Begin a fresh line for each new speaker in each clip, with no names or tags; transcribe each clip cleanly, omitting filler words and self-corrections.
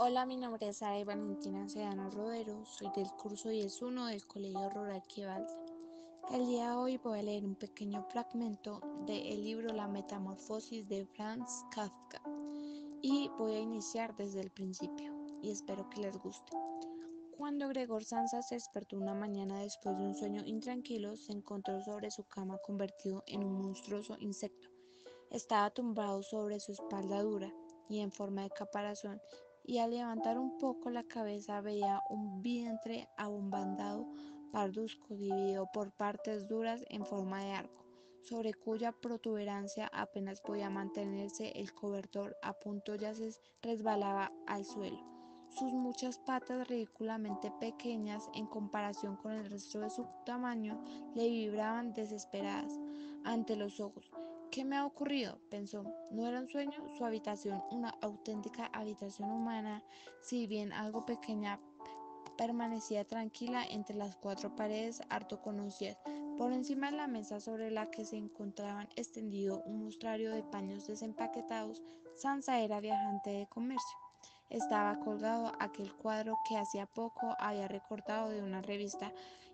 Hola, mi nombre es Sara Valentina Sedano Rodero, soy del curso 10.1 del Colegio Rural Quivalda. El día de hoy voy a leer un pequeño fragmento del libro La Metamorfosis de Franz Kafka y voy a iniciar desde el principio y espero que les guste. Cuando Gregor Samsa se despertó una mañana después de un sueño intranquilo, se encontró sobre su cama convertido en un monstruoso insecto. Estaba tumbado sobre su espalda dura y en forma de caparazón, y al levantar un poco la cabeza veía un vientre abombandado parduzco dividido por partes duras en forma de arco, sobre cuya protuberancia apenas podía mantenerse el cobertor, a punto ya se resbalaba al suelo. Sus muchas patas, ridículamente pequeñas en comparación con el resto de su tamaño, le vibraban desesperadas ante los ojos. ¿Qué me ha ocurrido?, pensó. ¿No era un sueño? Su habitación, una auténtica habitación humana, si bien algo pequeña, permanecía tranquila entre las cuatro paredes harto conocidas. Por encima de la mesa sobre la que se encontraban extendido un mostrario de paños desempaquetados, Sansa era viajante de comercio. Estaba colgado aquel cuadro que hacía poco había recortado de una revista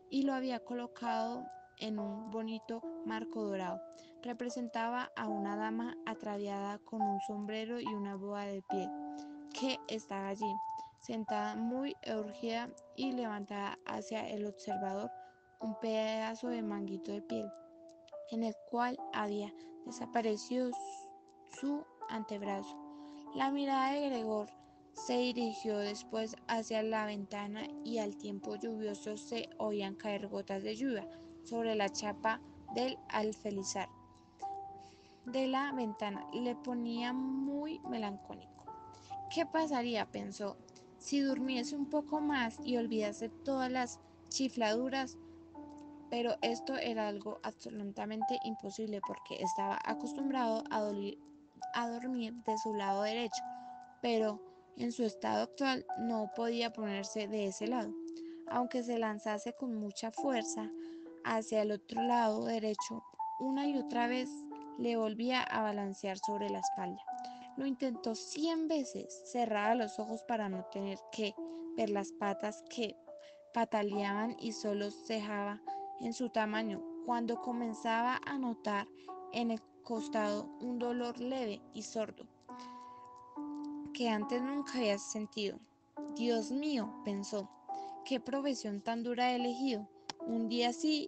y lo había colocado en un bonito marco dorado. Representaba a una dama ataviada con un sombrero y una boa de piel, que estaba allí, sentada muy erguida y levantada hacia el observador un pedazo de manguito de piel, en el cual había desaparecido su antebrazo. La mirada de Gregor se dirigió después hacia la ventana y al tiempo lluvioso se oían caer gotas de lluvia sobre la chapa del alféizar de la ventana. Le ponía muy melancólico. ¿Qué pasaría?, pensó, si durmiese un poco más y olvidase todas las chifladuras, pero esto era algo absolutamente imposible porque estaba acostumbrado a dormir de su lado derecho, pero en su estado actual no podía ponerse de ese lado. Aunque se lanzase con mucha fuerza hacia el otro lado derecho, una y otra vez le volvía a balancear sobre la espalda. Lo intentó 100 veces, cerraba los ojos para no tener que ver las patas que pataleaban y solo cejaba en su tamaño, cuando comenzaba a notar en el costado un dolor leve y sordo que antes nunca había sentido. Dios mío, pensó, qué profesión tan dura he elegido, un día sí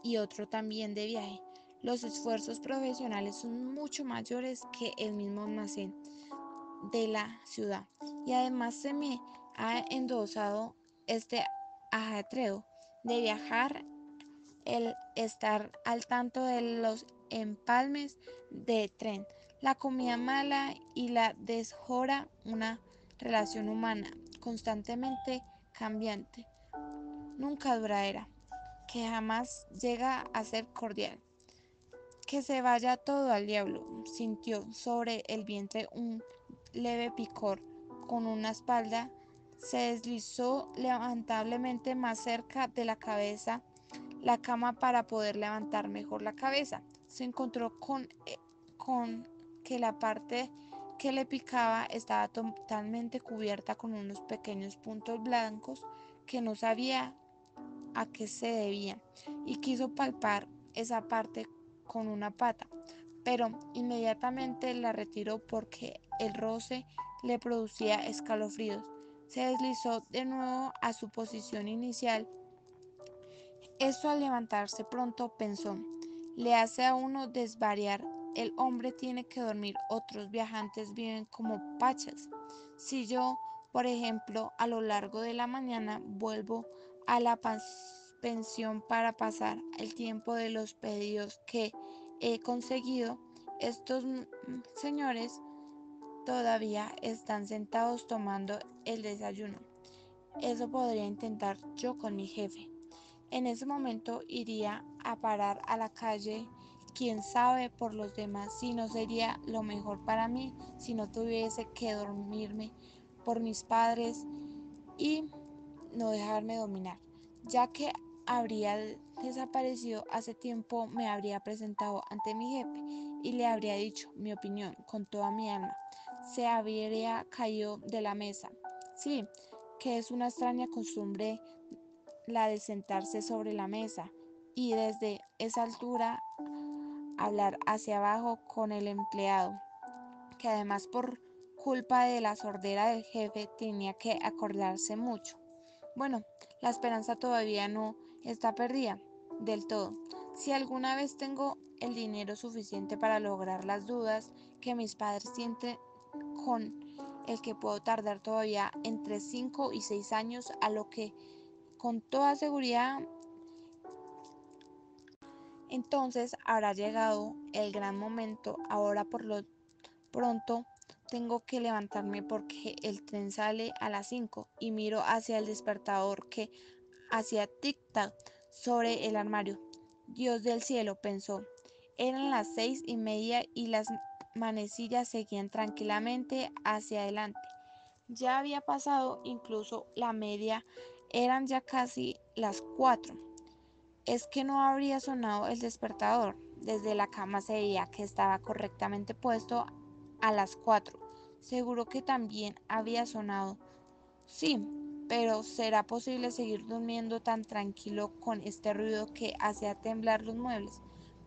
y otro también de viaje. Los esfuerzos profesionales son mucho mayores que el mismo almacén de la ciudad, y además se me ha endosado este ajetreo de viajar, el estar al tanto de los empalmes de tren, la comida mala y la desjora, una relación humana constantemente cambiante, nunca duradera, que jamás llega a ser cordial. Que se vaya todo al diablo. Sintió sobre el vientre un leve picor, con una espalda se deslizó lamentablemente más cerca de la cabeza la cama para poder levantar mejor la cabeza. Se encontró con que la parte que le picaba estaba totalmente cubierta con unos pequeños puntos blancos que no sabía a qué se debían, y quiso palpar esa parte con una pata, pero inmediatamente la retiró porque el roce le producía escalofríos. Se deslizó de nuevo a su posición inicial. Esto, al levantarse pronto, pensó, le hace a uno desvariar. El hombre tiene que dormir, otros viajantes viven como pachas. Si yo, por ejemplo, a lo largo de la mañana vuelvo a la pensión para pasar el tiempo de los pedidos que he conseguido, estos señores todavía están sentados tomando el desayuno. Eso podría intentar yo con mi jefe. En ese momento iría a parar a la calle. Quién sabe por los demás si no sería lo mejor para mí si no tuviese que dormirme por mis padres y no dejarme dominar. Ya que habría desaparecido hace tiempo, me habría presentado ante mi jefe y le habría dicho mi opinión con toda mi alma. Se habría caído de la mesa. Sí, que es una extraña costumbre la de sentarse sobre la mesa y desde esa altura hablar hacia abajo con el empleado, que además por culpa de la sordera del jefe tenía que acordarse mucho. Bueno, la esperanza todavía no está perdida del todo. Si alguna vez tengo el dinero suficiente para lograr las dudas que mis padres sienten, con el que puedo tardar todavía entre 5 y 6 años, a lo que con toda seguridad entonces habrá llegado el gran momento. Ahora por lo pronto tengo que levantarme porque el tren sale a las 5 y miro hacia el despertador que hacía tic-tac sobre el armario. Dios del cielo, pensó. Eran las 6:30 y las manecillas seguían tranquilamente hacia adelante. Ya había pasado incluso la media, eran ya casi las 4. Es que no habría sonado el despertador. Desde la cama se veía que estaba correctamente puesto a las 4. Seguro que también había sonado. Sí, pero ¿será posible seguir durmiendo tan tranquilo con este ruido que hacía temblar los muebles?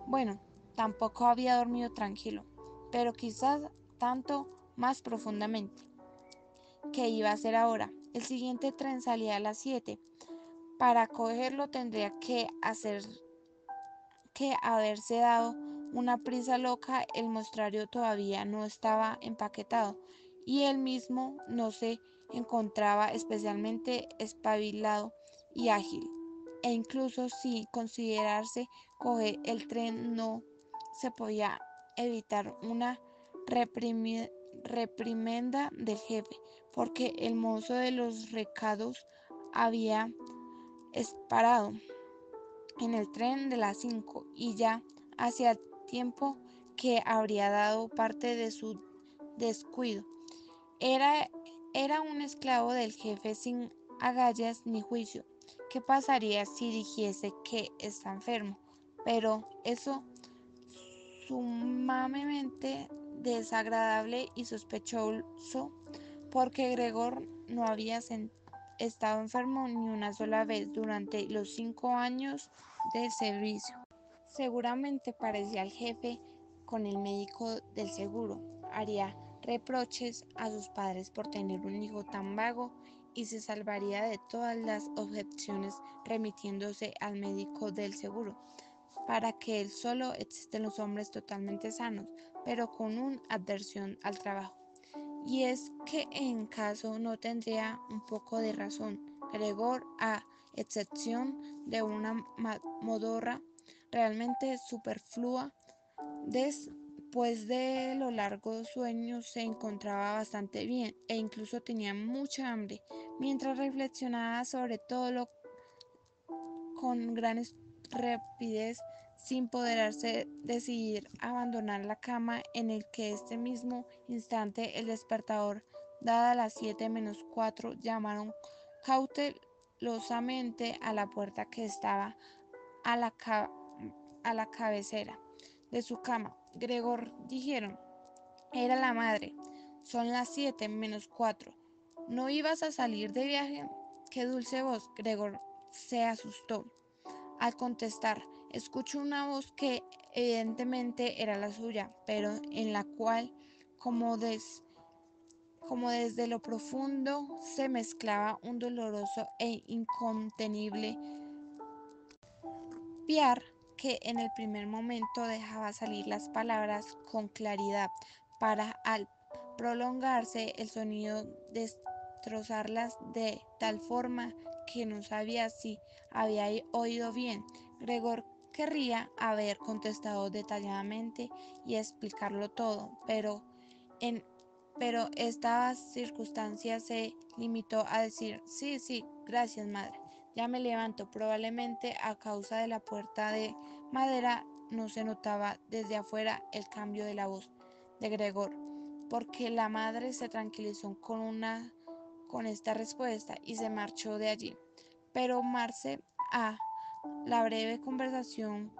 Bueno, tampoco había dormido tranquilo, pero quizás tanto más profundamente. ¿Qué iba a hacer ahora? El siguiente tren salía a las 7. Para cogerlo tendría que haberse dado una prisa loca. El mostrario todavía no estaba empaquetado y él mismo no se encontraba especialmente espabilado y ágil. E incluso si considerarse coger el tren no se podía evitar una reprimenda del jefe, porque el mozo de los recados había parado en el tren de las 5 y ya hacía tiempo que habría dado parte de su descuido. Era, era un esclavo del jefe sin agallas ni juicio. ¿Qué pasaría si dijese que está enfermo? Pero eso sumamente desagradable y sospechoso porque Gregor no había estado enfermo ni una sola vez durante los 5 años de servicio. Seguramente parecía al jefe con el médico del seguro. Haría reproches a sus padres por tener un hijo tan vago y se salvaría de todas las objeciones remitiéndose al médico del seguro. Para que él solo existen los hombres totalmente sanos, pero con una adversión al trabajo. Y es que en caso no tendría un poco de razón Gregor, a excepción de una modorra realmente superflua. Después de lo largo sueño se encontraba bastante bien e incluso tenía mucha hambre. Mientras reflexionaba sobre todo lo con gran rapidez, sin poderse decidir abandonar la cama en el que este mismo instante el despertador, dadas las 7:04, llamaron cautelosamente a la puerta que estaba a la, a la cabecera de su cama. Gregor, dijeron, era la madre. Son las 7:04. ¿No ibas a salir de viaje? Qué dulce voz. Gregor se asustó. Al contestar, escuchó una voz que evidentemente era la suya, pero en la cual, como, como desde lo profundo, se mezclaba un doloroso e incontenible piar que en el primer momento dejaba salir las palabras con claridad, para al prolongarse el sonido destrozarlas de tal forma que no sabía si había oído bien. Gregor querría haber contestado detalladamente y explicarlo todo, en, pero esta circunstancia se limitó a decir, sí, sí, gracias madre. Ya me levanto. Probablemente a causa de la puerta de madera no se notaba desde afuera el cambio de la voz de Gregor, porque la madre se tranquilizó con esta respuesta y se marchó de allí. Pero Marce, a la breve conversación,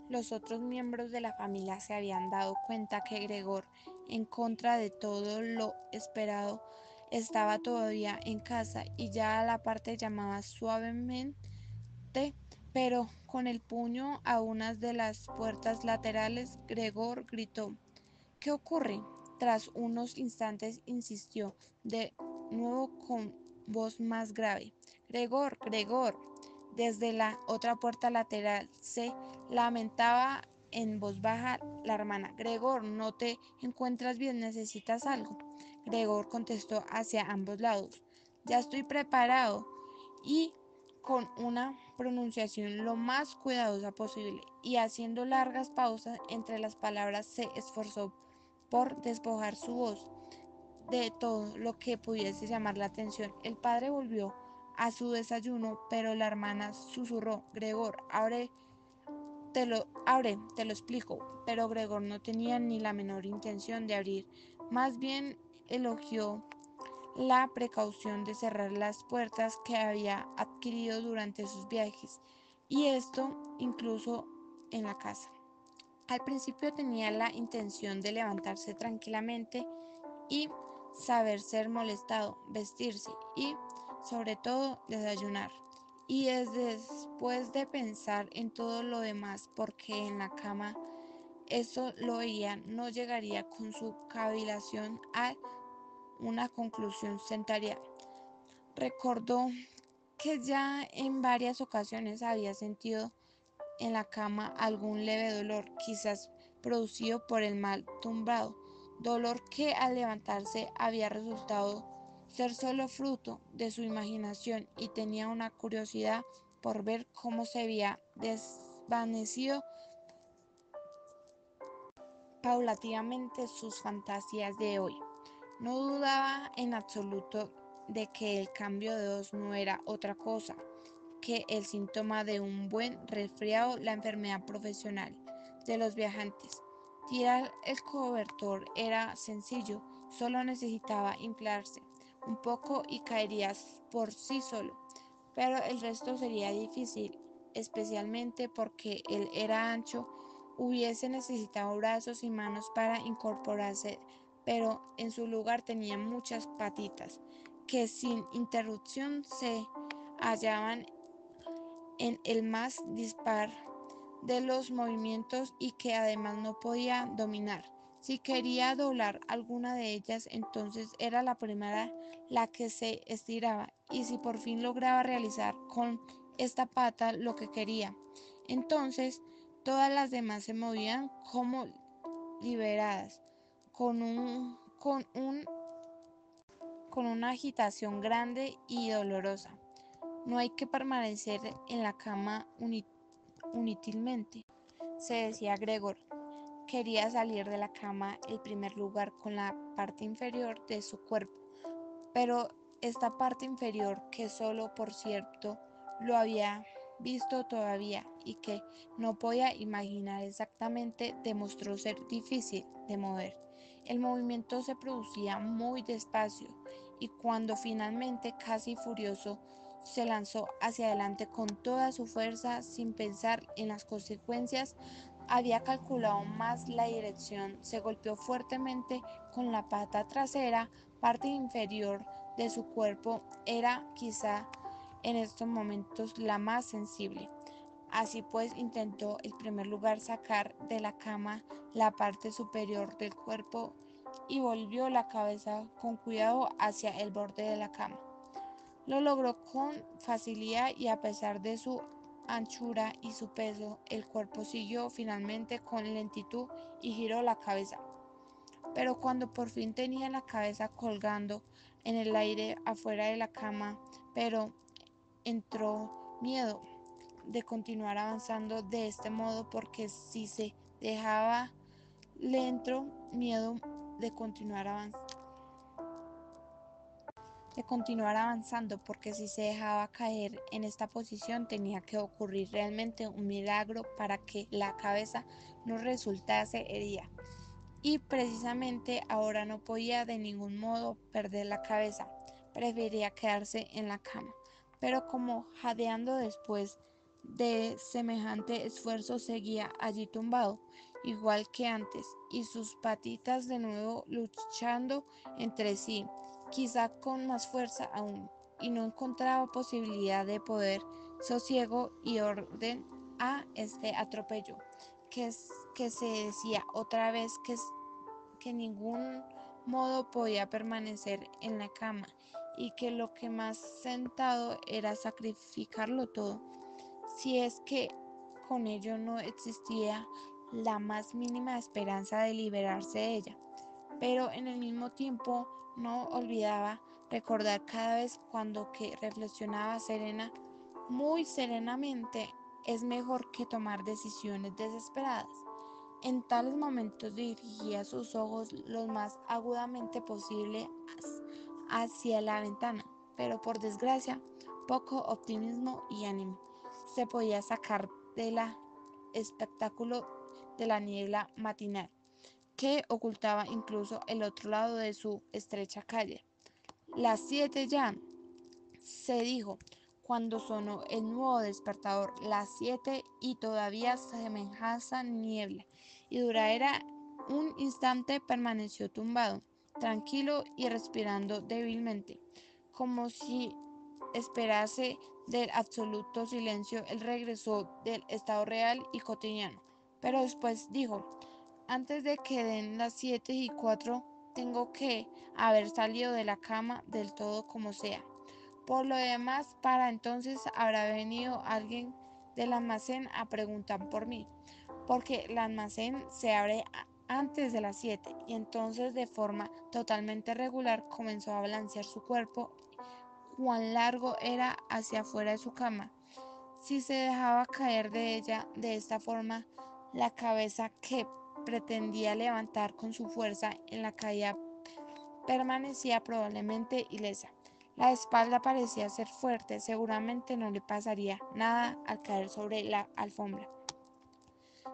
los otros miembros de la familia se habían dado cuenta que Gregor, en contra de todo lo esperado, estaba todavía en casa y ya a la parte llamaba suavemente, pero con el puño a una de las puertas laterales. Gregor gritó: ¿Qué ocurre? Tras unos instantes insistió de nuevo con voz más grave: Gregor, Gregor. Desde la otra puerta lateral se lamentaba en voz baja la hermana: Gregor, ¿no te encuentras bien? ¿Necesitas algo? Gregor contestó hacia ambos lados: Ya estoy preparado, y con una pronunciación lo más cuidadosa posible, y haciendo largas pausas entre las palabras, se esforzó por despojar su voz de todo lo que pudiese llamar la atención. El padre volvió a su desayuno, pero la hermana susurró: Gregor, te lo explico. Pero Gregor no tenía ni la menor intención de abrir. Más bien elogió la precaución de cerrar las puertas que había adquirido durante sus viajes, y esto incluso en la casa. Al principio tenía la intención de levantarse tranquilamente y saber ser molestado, vestirse y, sobre todo, desayunar. Y después de pensar en todo lo demás, porque en la cama eso lo veía, no llegaría con su cavilación a una conclusión sentaría. Recordó que ya en varias ocasiones había sentido en la cama algún leve dolor, quizás producido por el mal tumbado, dolor que al levantarse había resultado ser solo fruto de su imaginación, y tenía una curiosidad por ver cómo se había desvanecido paulatinamente sus fantasías de hoy. No dudaba en absoluto de que el cambio de voz no era otra cosa que el síntoma de un buen resfriado, la enfermedad profesional de los viajantes. Tirar el cobertor era sencillo, solo necesitaba inflarse un poco y caería por sí solo, pero el resto sería difícil, especialmente porque él era ancho. Hubiese necesitado brazos y manos para incorporarse, pero en su lugar tenía muchas patitas que sin interrupción se hallaban en el más dispar de los movimientos, y que además no podía dominar. Si quería doblar alguna de ellas, entonces era la primera la que se estiraba, y si por fin lograba realizar con esta pata lo que quería, entonces todas las demás se movían como liberadas, con un, con un, con una agitación grande y dolorosa. No hay que permanecer en la cama inútilmente, se decía Gregor. Quería salir de la cama en primer lugar con la parte inferior de su cuerpo, pero esta parte inferior, que solo por cierto lo había visto todavía y que no podía imaginar exactamente, demostró ser difícil de mover. El movimiento se producía muy despacio, y cuando finalmente, casi furioso, se lanzó hacia adelante con toda su fuerza sin pensar en las consecuencias. Había calculado más la dirección, se golpeó fuertemente con la pata trasera, parte inferior de su cuerpo. Era quizá en estos momentos la más sensible. Así pues, intentó en primer lugar sacar de la cama la parte superior del cuerpo, y volvió la cabeza con cuidado hacia el borde de la cama. Lo logró con facilidad, y a pesar de su anchura y su peso, el cuerpo siguió finalmente con lentitud y giró la cabeza. Pero cuando por fin tenía la cabeza colgando en el aire afuera de la cama, pero entró miedo de continuar avanzando de este modo, porque si se dejaba, le entró miedo de continuar avanzando, porque si se dejaba caer en esta posición tenía que ocurrir realmente un milagro para que la cabeza no resultase herida. Y precisamente ahora no podía de ningún modo perder la cabeza, prefería quedarse en la cama. Pero como jadeando después de semejante esfuerzo, seguía allí tumbado, igual que antes, y sus patitas de nuevo luchando entre sí. quizá con más fuerza aún, y no encontraba posibilidad de poder sosiego y orden a este atropello, que se decía otra vez que ningún modo podía permanecer en la cama y que lo que más sentado era sacrificarlo todo, si es que con ello no existía la más mínima esperanza de liberarse de ella. Pero en el mismo tiempo no olvidaba recordar cada vez cuando que reflexionaba muy serenamente, es mejor que tomar decisiones desesperadas. En tales momentos dirigía sus ojos lo más agudamente posible hacia la ventana, pero por desgracia, poco optimismo y ánimo se podía sacar del espectáculo de la niebla matinal, que ocultaba incluso el otro lado de su estrecha calle. Las 7 ya, se dijo, cuando sonó el nuevo despertador, las 7 y todavía semejaba niebla, y duradera un instante permaneció tumbado, tranquilo y respirando débilmente, como si esperase del absoluto silencio el regreso del estado real y cotidiano. Pero después dijo, antes de que den las 7:04, tengo que haber salido de la cama del todo como sea. Por lo demás, para entonces habrá venido alguien del almacén a preguntar por mí, porque el almacén se abre antes de las 7, y entonces de forma totalmente regular comenzó a balancear su cuerpo. Cuán largo era hacia afuera de su cama. Si se dejaba caer de ella de esta forma, la cabeza que pretendía levantar con su fuerza en la caída permanecía probablemente ilesa. La espalda parecía ser fuerte, seguramente no le pasaría nada al caer sobre la alfombra.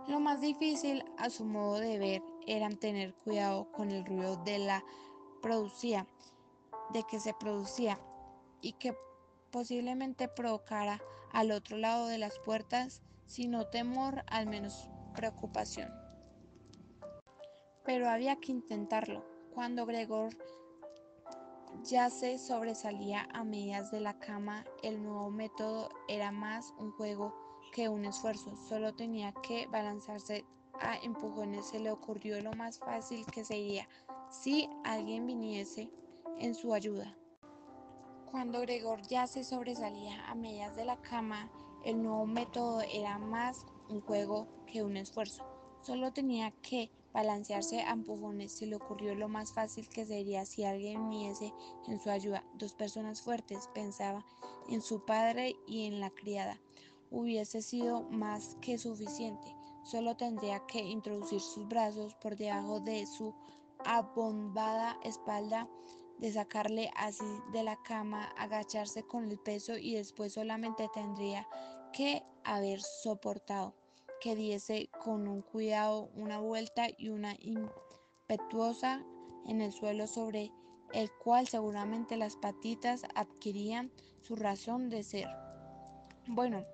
Lo más difícil, a su modo de ver, era tener cuidado con el ruido de que se producía y que posiblemente provocara al otro lado de las puertas, si no temor, al menos preocupación. Pero había que intentarlo. Cuando Gregor ya se sobresalía a medias de la cama, el nuevo método era más un juego que un esfuerzo, solo tenía que balanzarse a empujones. Se le ocurrió lo más fácil que sería si alguien viniese en su ayuda. Cuando Gregor ya se sobresalía a medias de la cama, el nuevo método era más un juego que un esfuerzo. Solo tenía que balancearse a empujones. Se le ocurrió lo más fácil que sería si alguien viniese en su ayuda. Dos personas fuertes, pensaba en su padre y en la criada. Hubiese sido más que suficiente. Solo tendría que introducir sus brazos por debajo de su abombada espalda, de sacarle así de la cama, agacharse con el peso, y después solamente tendría que haber soportado que diese con un cuidado una vuelta y una impetuosa en el suelo, sobre el cual seguramente las patitas adquirían su razón de ser. Bueno,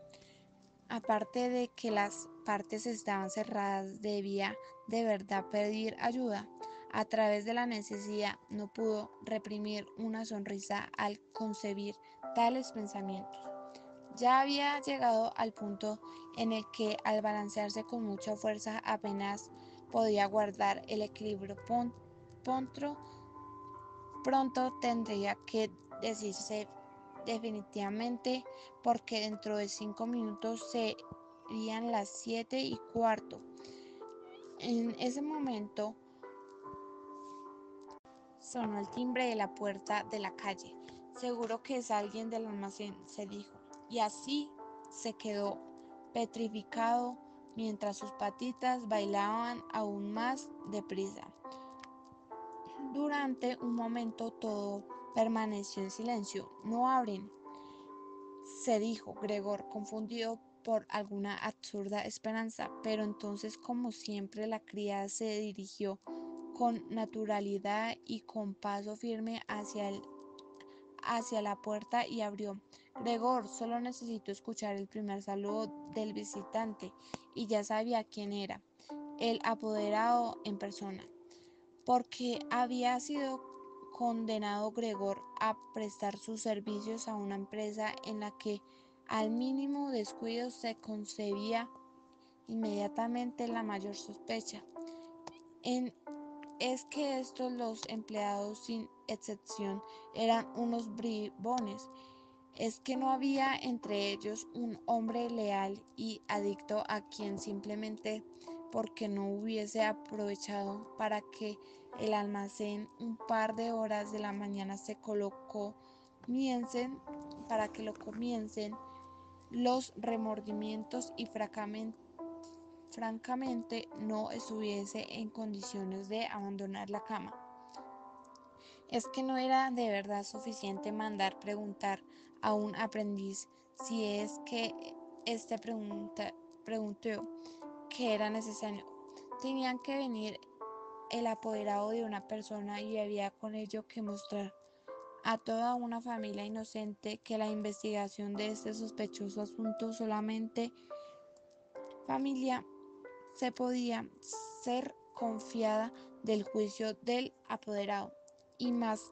aparte de que las partes estaban cerradas, debía de verdad pedir ayuda. A través de la necesidad no pudo reprimir una sonrisa al concebir tales pensamientos. Ya había llegado al punto en el que al balancearse con mucha fuerza apenas podía guardar el equilibrio. Pronto tendría que decirse definitivamente, porque dentro de 5 minutos serían las 7:15. En ese momento sonó el timbre de la puerta de la calle. Seguro que es alguien del almacén, se dijo, y así se quedó petrificado mientras sus patitas bailaban aún más deprisa. Durante un momento todo permaneció en silencio. No abren, se dijo Gregor, confundido por alguna absurda esperanza, pero entonces, como siempre, la criada se dirigió con naturalidad y con paso firme hacia la puerta y abrió. Gregor solo necesitó escuchar el primer saludo del visitante y ya sabía quién era, el apoderado en persona, porque había sido condenado Gregor a prestar sus servicios a una empresa en la que al mínimo descuido se concebía inmediatamente la mayor sospecha. Es que los empleados sin excepción eran unos bribones. Es que no había entre ellos un hombre leal y adicto a quien simplemente porque no hubiese aprovechado para que el almacén un par de horas de la mañana para que lo comiencen los remordimientos y francamente no estuviese en condiciones de abandonar la cama. Es que no era de verdad suficiente mandar preguntar a un aprendiz si es que preguntó que era necesario. Tenían que venir el apoderado de una persona y había con ello que mostrar a toda una familia inocente que la investigación de este sospechoso asunto solamente familia se podía ser confiada del juicio del apoderado y más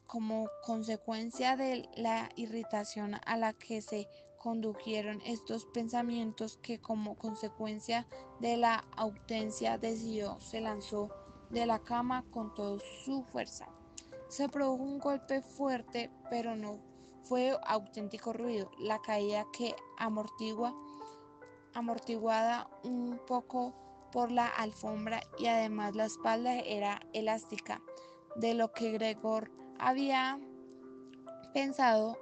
como consecuencia de la irritación a la que se condujeron estos pensamientos que como consecuencia de la ausencia decidió se lanzó de la cama con toda su fuerza. Se produjo un golpe fuerte, pero no fue auténtico ruido, la caída que amortiguada un poco por la alfombra y además la espalda era elástica, de lo que Gregor había pensado.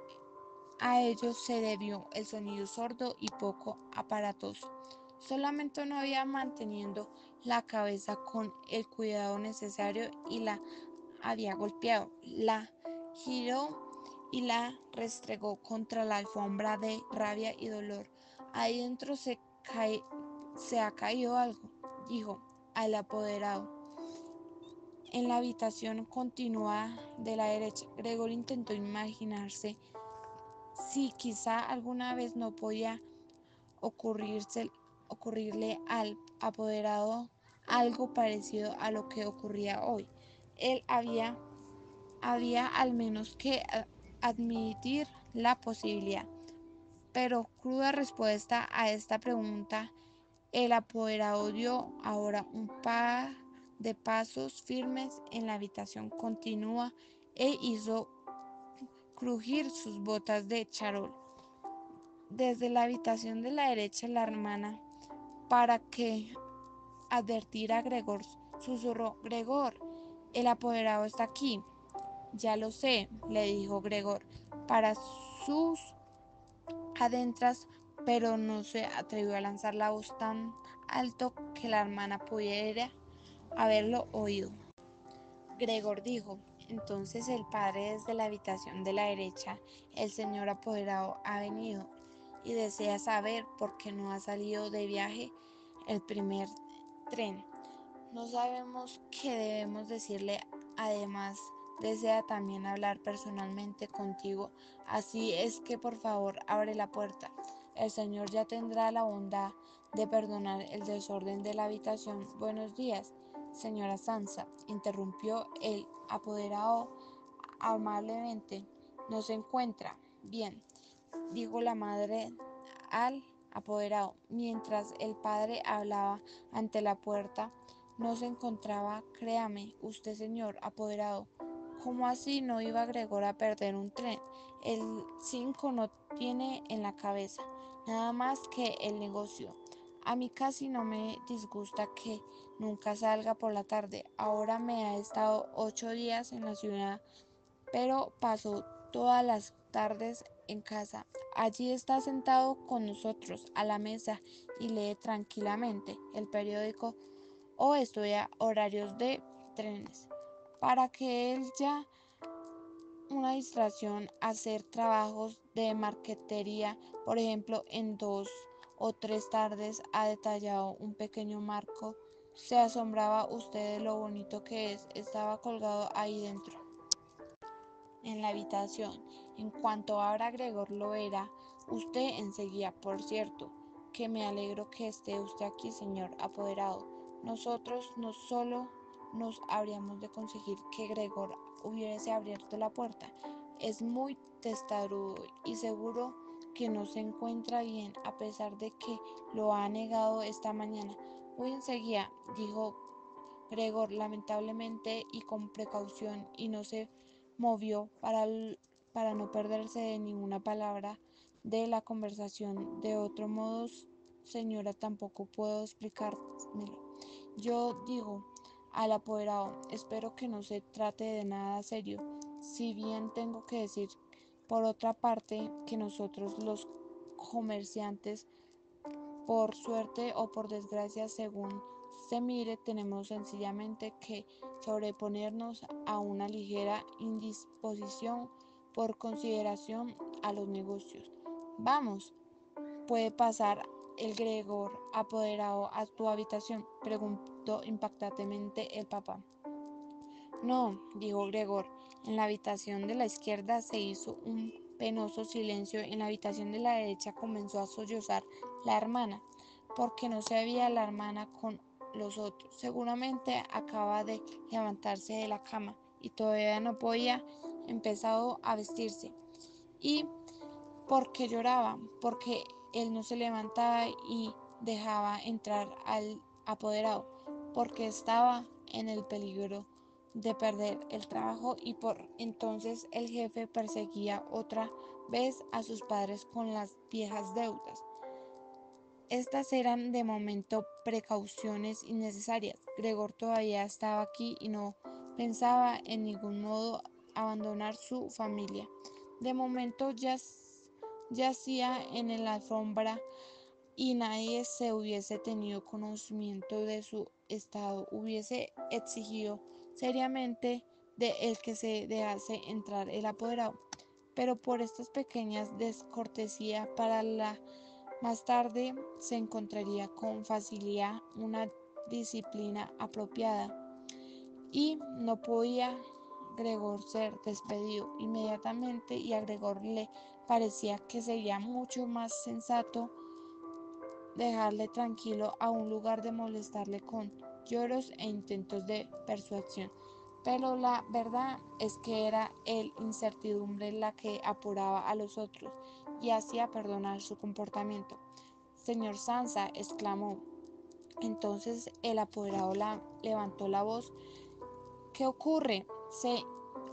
A ello se debió el sonido sordo y poco aparatoso. Solamente no había manteniendo la cabeza con el cuidado necesario y la había golpeado. La giró y la restregó contra la alfombra de rabia y dolor. Ahí dentro se ha caído algo, dijo al apoderado. En la habitación continua de la derecha, Gregor intentó imaginarse si quizá alguna vez no podía ocurrirle al apoderado algo parecido a lo que ocurría hoy. Él había al menos que admitir la posibilidad, pero cruda respuesta a esta pregunta. El apoderado dio ahora un par de pasos firmes en la habitación continua e hizo crujir sus botas de charol. Desde la habitación de la derecha, la hermana, para que advertir a Gregor, susurró: Gregor, el apoderado está aquí. Ya lo sé, le dijo Gregor para sus adentras, pero no se atrevió a lanzar la voz tan alto que la hermana pudiera haberlo oído. Gregor dijo: entonces el padre desde la habitación de la derecha, el señor apoderado ha venido y desea saber por qué no ha salido de viaje el primer tren. No sabemos qué debemos decirle. Además, desea también hablar personalmente contigo. Así es que por favor abre la puerta. El Señor ya tendrá la bondad de perdonar el desorden de la habitación. Buenos días, señora Sansa, interrumpió el apoderado amablemente. No se encuentra bien, dijo la madre al apoderado, mientras el padre hablaba ante la puerta. No se encontraba, créame usted, señor apoderado. ¿Cómo así no iba Gregor a perder un tren? El 5 no tiene en la cabeza nada más que el negocio. A mí casi no me disgusta que nunca salga por la tarde. Ahora me ha estado 8 días en la ciudad, pero paso todas las tardes en casa. Allí está sentado con nosotros a la mesa y lee tranquilamente el periódico o estudia horarios de trenes. Para que él ya una distracción hacer trabajos de marquetería, por ejemplo, en 2 o 3 tardes ha detallado un pequeño marco. Se asombraba usted de lo bonito que es. Estaba colgado ahí dentro en la habitación. En cuanto abra Gregor lo verá usted enseguida. Por cierto, que me alegro que esté usted aquí, señor apoderado. Nosotros no solo nos habríamos de conseguir que Gregor hubiese abierto la puerta. Es muy testarudo y seguro que no se encuentra bien, a pesar de que lo ha negado esta mañana. Voy enseguida, dijo Gregor lamentablemente y con precaución, y no se movió para no perderse de ninguna palabra de la conversación. De otro modo, señora, tampoco puedo explicármelo. Yo digo al apoderado, espero que no se trate de nada serio, si bien tengo que decir, por otra parte, que nosotros los comerciantes, por suerte o por desgracia, según se mire, tenemos sencillamente que sobreponernos a una ligera indisposición por consideración a los negocios. Vamos, ¿puede pasar el Gregor apoderado a tu habitación?, preguntó impactantemente el papá. No, dijo Gregor. En la habitación de la izquierda se hizo un penoso silencio. En la habitación de la derecha comenzó a sollozar la hermana, porque no se veía la hermana con los otros. Seguramente acaba de levantarse de la cama y todavía no podía empezado a vestirse. ¿Y por qué lloraba? Porque él no se levantaba y dejaba entrar al apoderado, porque estaba en el peligro de perder el trabajo, y por entonces el jefe perseguía otra vez a sus padres con las viejas deudas. Estas eran de momento precauciones innecesarias. Gregor todavía estaba aquí y no pensaba en ningún modo abandonar su familia. De momento yacía en la alfombra y nadie se hubiese tenido conocimiento de su estado hubiese exigido seriamente de él que se dejase entrar el apoderado. Pero por estas pequeñas descortesías para la más tarde se encontraría con facilidad una disciplina apropiada, y no podía Gregor ser despedido inmediatamente, y a Gregor le parecía que sería mucho más sensato dejarle tranquilo a un lugar de molestarle con lloros e intentos de persuasión. Pero la verdad es que era el incertidumbre la que apuraba a los otros y hacía perdonar su comportamiento. Señor Sansa, exclamó. Entonces el apoderado levantó la voz. ¿Qué ocurre? ¿Se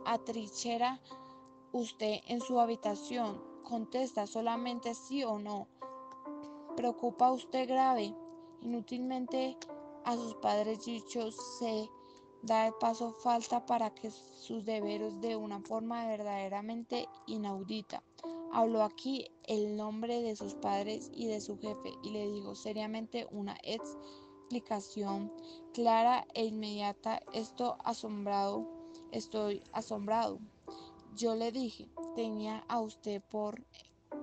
atrinchera usted en su habitación? Contesta solamente sí o no. ¿Preocupa usted grave? Inútilmente a sus padres dichos se da el paso falta para que sus deberes de una forma verdaderamente inaudita. Habló aquí el nombre de sus padres y de su jefe y le dijo seriamente una explicación clara e inmediata. Estoy asombrado. Yo le dije, tenía a usted por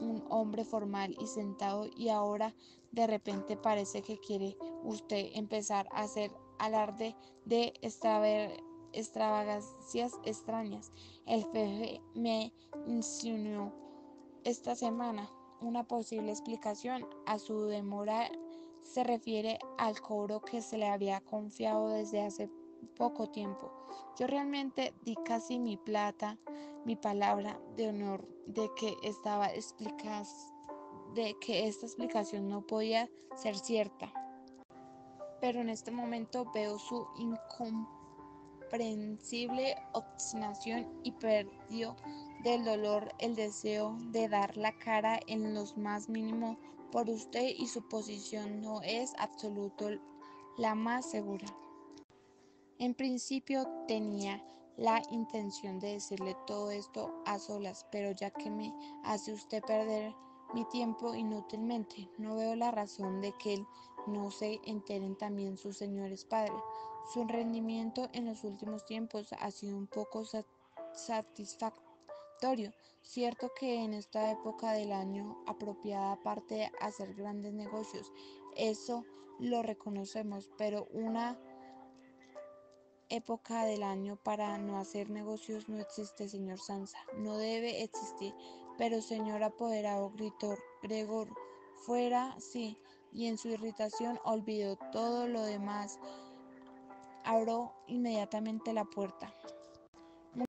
un hombre formal y sentado, y ahora de repente parece que quiere usted empezar a hacer alarde de extravagancias extrañas. El jefe me insinuó esta semana una posible explicación a su demora se refiere al cobro que se le había confiado desde hace poco tiempo. Yo realmente di casi mi palabra de honor de que esta explicación no podía ser cierta. Pero en este momento veo su incomprensible obstinación y perdió del dolor el deseo de dar la cara en lo más mínimo por usted, y su posición no es absoluto la más segura. En principio tenía la intención de decirle todo esto a solas, pero ya que me hace usted perder mi tiempo inútilmente, no veo la razón de que él no se enteren también sus señores padres. Su rendimiento en los últimos tiempos ha sido un poco satisfactorio. Cierto que en esta época del año apropiada parte de hacer grandes negocios, eso lo reconocemos, pero una época del año para no hacer negocios no existe, señor Sansa, no debe existir. Pero señor apoderado, gritó Gregor, fuera, sí, y en su irritación olvidó todo lo demás. Abro inmediatamente la puerta.